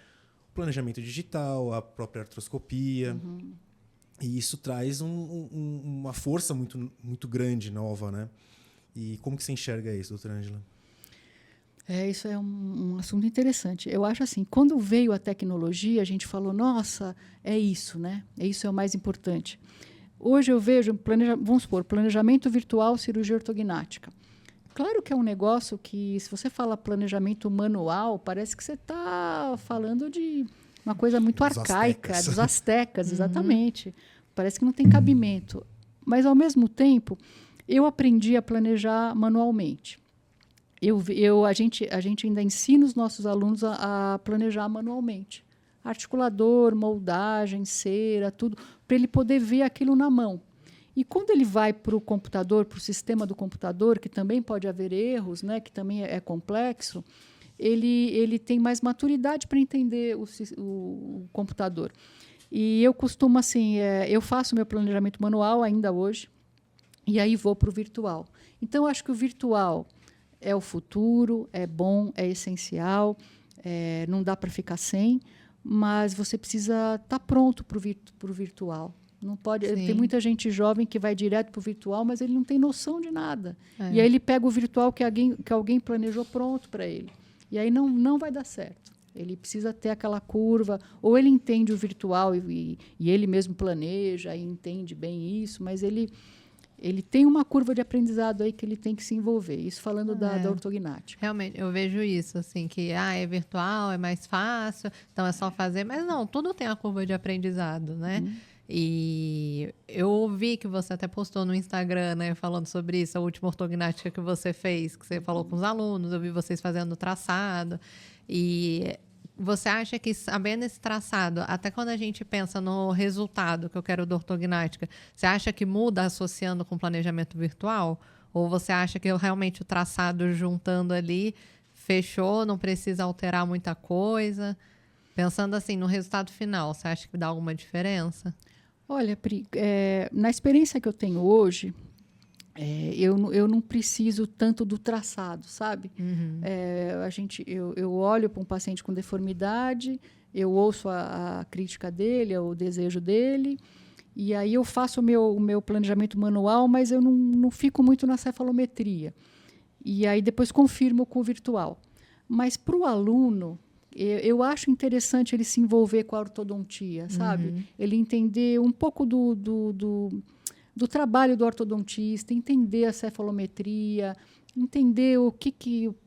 S1: o planejamento digital, a própria artroscopia. E isso traz uma força muito, muito grande, nova, né? E como que você enxerga isso, doutora Ângela?
S3: Isso é um assunto interessante. Eu acho assim, quando veio a tecnologia, a gente falou, nossa, é isso, né? Isso é o mais importante. Hoje eu vejo, vamos supor, planejamento virtual, cirurgia ortognática. Claro que é um negócio que, se você fala planejamento manual, parece que você está falando de uma coisa muito arcaica, dos astecas, exatamente. Parece que não tem cabimento. Mas, ao mesmo tempo, eu aprendi a planejar manualmente. A gente ainda ensina os nossos alunos a planejar manualmente. Articulador, moldagem, cera, tudo, para ele poder ver aquilo na mão. E quando ele vai para o computador, para o sistema do computador, que também pode haver erros, né, que também é complexo, ele tem mais maturidade para entender o computador. E eu costumo, assim, eu faço meu planejamento manual ainda hoje, e aí vou para o virtual. Então, eu acho que o virtual é o futuro, é bom, é essencial, não dá para ficar sem, mas você precisa estar pronto para o virtual. Não pode. Tem muita gente jovem que vai direto para o virtual, mas ele não tem noção de nada. E aí ele pega o virtual que alguém planejou pronto para ele. E aí não vai dar certo. Ele precisa ter aquela curva, ou ele entende o virtual e ele mesmo planeja e entende bem isso, mas ele tem uma curva de aprendizado aí que ele tem que se envolver. Isso falando da ortognática.
S2: Realmente, eu vejo isso, assim, que é virtual, é mais fácil, então é só fazer. Mas não, tudo tem a curva de aprendizado, né? E eu ouvi que você até postou no Instagram, né, falando sobre isso, a última ortognática que você fez, que você falou com os alunos, eu vi vocês fazendo traçado. E você acha que, sabendo esse traçado, até quando a gente pensa no resultado que eu quero da ortognática, você acha que muda associando com planejamento virtual? Ou você acha que realmente o traçado juntando ali fechou, não precisa alterar muita coisa? Pensando assim, no resultado final, você acha que dá alguma diferença?
S3: Olha, Pri, na experiência que eu tenho hoje, eu não preciso tanto do traçado, sabe? Eu olho para um paciente com deformidade, eu ouço a crítica dele, o desejo dele, e aí eu faço o meu planejamento manual, mas eu não fico muito na cefalometria. E aí depois confirmo com o virtual. Mas para o aluno, eu acho interessante ele se envolver com a ortodontia, sabe? Ele entender um pouco do trabalho do ortodontista, entender a cefalometria, entender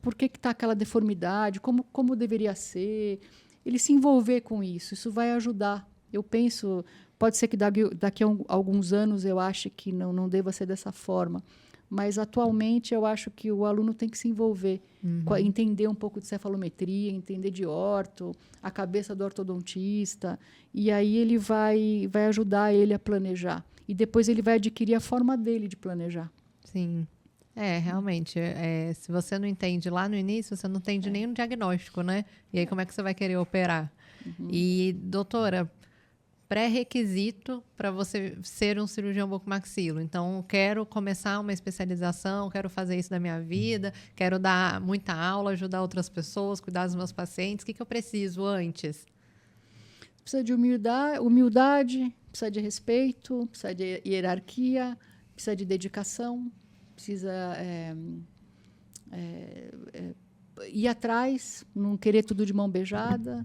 S3: por que está aquela deformidade, como deveria ser, ele se envolver com isso. Isso vai ajudar. Eu penso, pode ser que daqui a alguns anos eu ache que não deva ser dessa forma, mas atualmente eu acho que o aluno tem que se envolver, entender um pouco de cefalometria, entender de orto, a cabeça do ortodontista, e aí ele vai ajudar ele a planejar. E depois ele vai adquirir a forma dele de planejar.
S2: Sim. Realmente. Se você não entende lá no início, você não entende nem no diagnóstico, né? E aí como é que você vai querer operar? E, doutora, pré-requisito para você ser um cirurgião bucomaxilo. Então, quero começar uma especialização, quero fazer isso da minha vida, quero dar muita aula, ajudar outras pessoas, cuidar dos meus pacientes. O que eu preciso antes?
S3: Precisa de humildade, precisa de respeito, precisa de hierarquia, precisa de dedicação, precisa ir atrás, não querer tudo de mão beijada,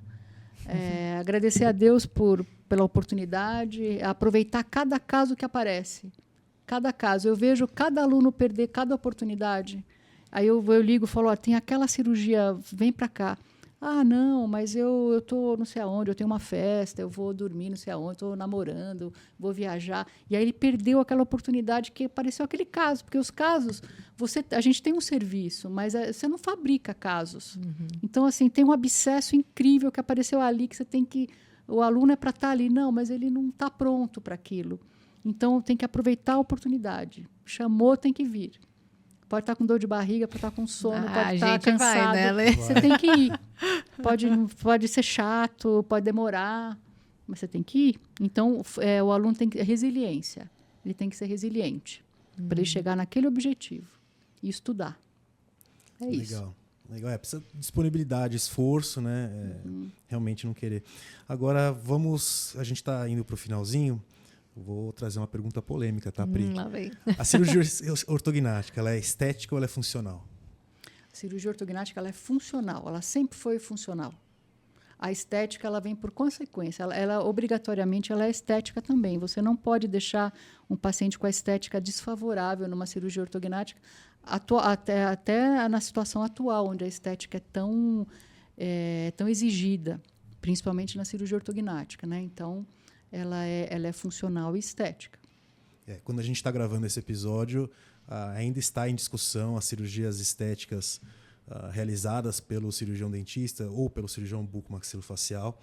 S3: agradecer a Deus pela oportunidade, aproveitar cada caso que aparece. Cada caso. Eu vejo cada aluno perder cada oportunidade. Aí eu ligo e falo, tem aquela cirurgia, vem para cá. Ah, não, mas eu estou não sei aonde, eu tenho uma festa, eu vou dormir não sei aonde, estou namorando, vou viajar. E aí ele perdeu aquela oportunidade que apareceu aquele caso, porque os casos, a gente tem um serviço, mas você não fabrica casos. Então, assim, tem um abscesso incrível que apareceu ali, que você tem que... O aluno é para estar ali. Não, mas ele não está pronto para aquilo. Então, tem que aproveitar a oportunidade. Chamou, tem que vir. Pode estar com dor de barriga, pode estar com sono, pode estar cansado.
S2: Vai, né, Lê?
S3: Você tem que ir. Pode ser chato, pode demorar, mas você tem que ir. Então, o aluno tem que ter resiliência. Ele tem que ser resiliente para ele chegar naquele objetivo e estudar. É isso.
S1: Legal. Precisa de disponibilidade, esforço, né? Realmente não querer. Agora, a gente está indo para o finalzinho. Vou trazer uma pergunta polêmica, tá, Pri?
S2: Lá vem.
S1: A cirurgia ortognática, ela é estética ou ela é funcional?
S3: A cirurgia ortognática ela é funcional, ela sempre foi funcional. A estética ela vem por consequência, ela obrigatoriamente ela é estética também. Você não pode deixar um paciente com a estética desfavorável numa cirurgia ortognática, até na situação atual, onde a estética é tão exigida, principalmente na cirurgia ortognática, né? Então, ela é funcional e estética.
S1: Quando a gente está gravando esse episódio, ainda está em discussão as cirurgias estéticas realizadas pelo cirurgião dentista ou pelo cirurgião bucomaxilofacial,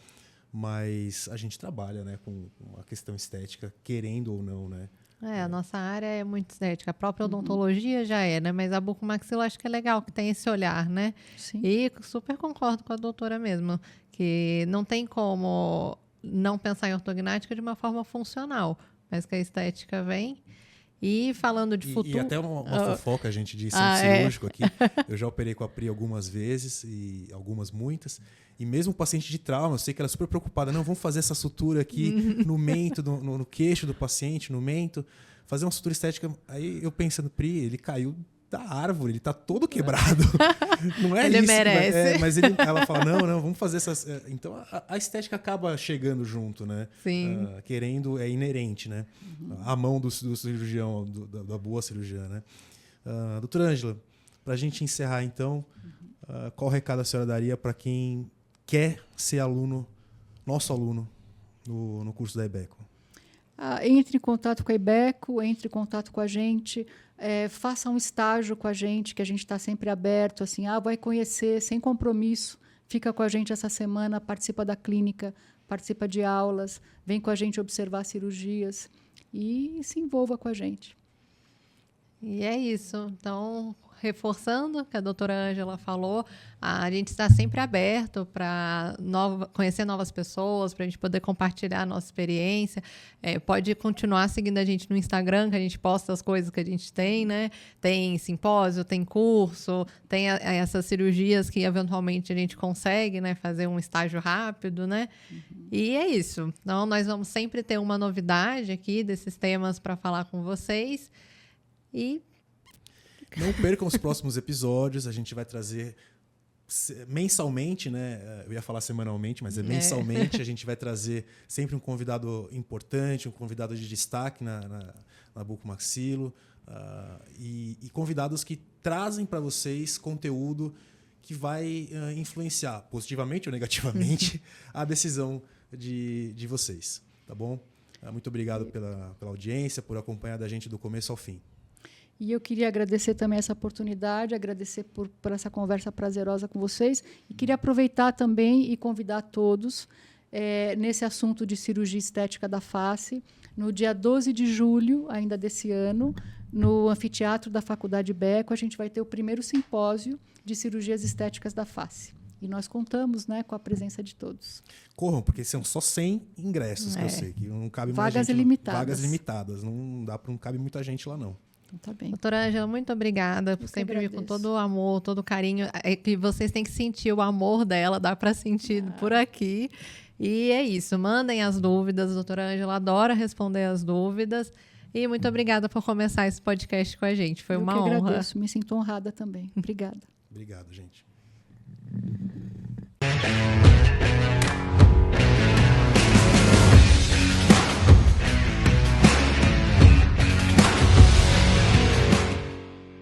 S1: mas a gente trabalha, né, com a questão estética, querendo ou não, né?
S2: A nossa área é muito estética. A própria odontologia já é, né? Mas a bucomaxilo acho que é legal que tem esse olhar, né?
S3: Sim.
S2: E super concordo com a doutora mesmo, que não tem como não pensar em ortognática de uma forma funcional, mas que a estética vem. E falando de futuro...
S1: E até uma fofoca, a gente, de centro cirúrgico aqui. Eu já operei com a Pri algumas vezes, e muitas. E mesmo o paciente de trauma, eu sei que ela é super preocupada. Não, vamos fazer essa sutura aqui no mento, no queixo do paciente, no mento. Fazer uma sutura estética. Aí eu pensando, Pri, ele caiu da árvore, ele tá todo quebrado. Não é
S2: ele
S1: isso.
S2: Merece.
S1: Mas ela fala, não, vamos fazer essas... Então, a estética acaba chegando junto, né?
S2: Sim.
S1: Querendo, é inerente, né? A mão do cirurgião, da boa cirurgiã, né? Doutora Ângela, para a gente encerrar, então, qual recado a senhora daria para quem quer ser nosso aluno, no curso da IBECO?
S3: Entre em contato com a IBECO, entre em contato com a gente, faça um estágio com a gente, que a gente está sempre aberto, assim, vai conhecer, sem compromisso, fica com a gente essa semana, participa da clínica, participa de aulas, vem com a gente observar cirurgias e se envolva com a gente.
S2: E é isso. Então, reforçando o que a doutora Ângela falou, a gente está sempre aberto para conhecer novas pessoas, para a gente poder compartilhar a nossa experiência. Pode continuar seguindo a gente no Instagram, que a gente posta as coisas que a gente tem, né? Tem simpósio, tem curso, tem essas cirurgias que eventualmente a gente consegue, né, fazer um estágio rápido, né? E é isso. Então, nós vamos sempre ter uma novidade aqui desses temas para falar com vocês. E
S1: não percam os próximos episódios, a gente vai trazer mensalmente, né? Eu ia falar semanalmente, mas mensalmente. A gente vai trazer sempre um convidado importante, um convidado de destaque na Bucomaxilo, e convidados que trazem para vocês conteúdo que vai influenciar positivamente ou negativamente a decisão de vocês, tá bom? Muito obrigado pela audiência, por acompanhar da gente do começo ao fim.
S3: E eu queria agradecer também essa oportunidade, agradecer por essa conversa prazerosa com vocês. E queria aproveitar também e convidar todos nesse assunto de cirurgia estética da face. No dia 12 de julho, ainda desse ano, no anfiteatro da Faculdade IBECO, a gente vai ter o primeiro simpósio de cirurgias estéticas da face. E nós contamos, né, com a presença de todos.
S1: Corram, porque são só 100 ingressos, que eu sei, que não cabe mais
S3: vagas
S1: gente.
S3: Limitadas.
S1: Vagas limitadas. Não cabe muita gente lá, não.
S3: Então, tá bem.
S2: Doutora Ângela, muito obrigada por sempre vir com todo o amor, todo o carinho. Que vocês têm que sentir o amor dela, dá para sentir por aqui. E é isso, mandem as dúvidas. A doutora Ângela adora responder as dúvidas. E muito obrigada por começar esse podcast com a gente. Foi uma honra.
S3: Eu que agradeço, me sinto honrada também. Obrigada.
S1: Obrigado, gente.